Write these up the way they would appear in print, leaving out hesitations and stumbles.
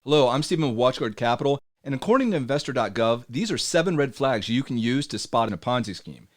Hello, I'm Stephen with WatchGuard Capital, and according to Investor.gov, these are 7 red flags you can use to spot in a Ponzi scheme.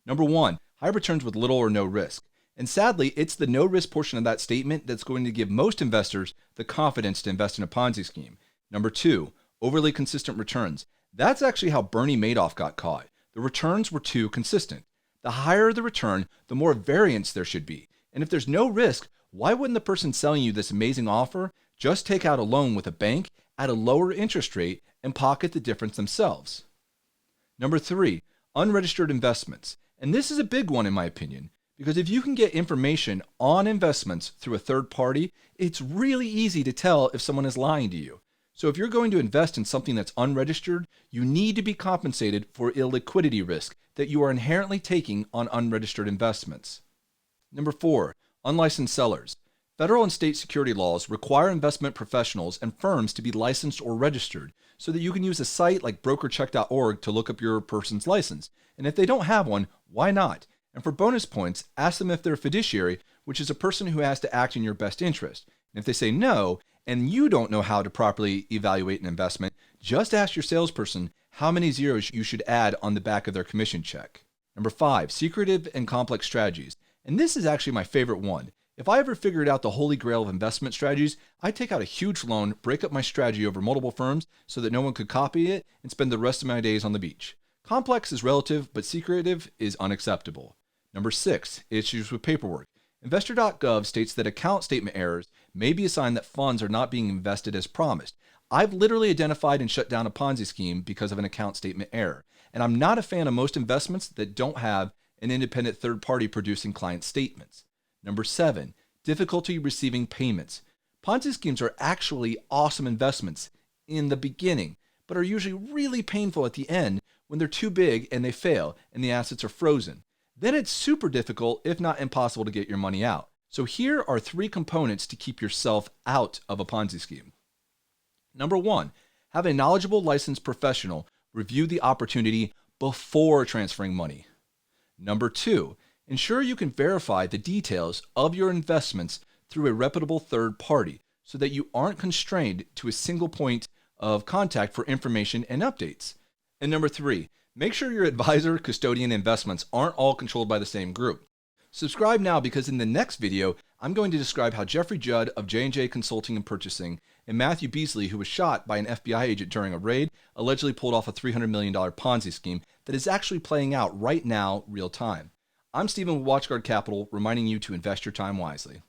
Number 1, high returns with little or no risk. And sadly, it's the no risk portion of that statement that's going to give most investors the confidence to invest in a Ponzi scheme. Number 2, overly consistent returns. That's actually how Bernie Madoff got caught. The returns were too consistent. The higher the return, the more variance there should be. And if there's no risk, why wouldn't the person selling you this amazing offer just take out a loan with a bank at a lower interest rate and pocket the difference themselves? Number 3, unregistered investments. And this is a big one in my opinion, because if you can get information on investments through a third party, it's really easy to tell if someone is lying to you. So if you're going to invest in something that's unregistered, you need to be compensated for illiquidity risk that you are inherently taking on unregistered investments. Number 4, unlicensed sellers. Federal and state security laws require investment professionals and firms to be licensed or registered so that you can use a site like brokercheck.org to look up your person's license. And if they don't have one, why not? And for bonus points, ask them if they're a fiduciary, which is a person who has to act in your best interest. And if they say no, and you don't know how to properly evaluate an investment, just ask your salesperson how many zeros you should add on the back of their commission check. Number 5, secretive and complex strategies. And this is actually my favorite one. If I ever figured out the holy grail of investment strategies, I'd take out a huge loan, break up my strategy over multiple firms so that no one could copy it, and spend the rest of my days on the beach. Complex is relative, but secretive is unacceptable. Number 6, issues with paperwork. Investor.gov states that account statement errors may be a sign that funds are not being invested as promised. I've literally identified and shut down a Ponzi scheme because of an account statement error. And I'm not a fan of most investments that don't have an independent third party producing client statements. Number 7, difficulty receiving payments. Ponzi schemes are actually awesome investments in the beginning, but are usually really painful at the end when they're too big and they fail and the assets are frozen. Then it's super difficult, if not impossible, to get your money out. So here are 3 components to keep yourself out of a Ponzi scheme. Number 1, have a knowledgeable licensed professional review the opportunity before transferring money. Number 2, ensure you can verify the details of your investments through a reputable third party so that you aren't constrained to a single point of contact for information and updates. And number 3, make sure your advisor, custodian, investments aren't all controlled by the same group. Subscribe now because in the next video, I'm going to describe how Jeffrey Judd of J&J Consulting and Purchasing and Matthew Beasley, who was shot by an FBI agent during a raid, allegedly pulled off a $300 million Ponzi scheme that is actually playing out right now, real time. I'm Stephen with WatchGuard Capital, reminding you to invest your time wisely.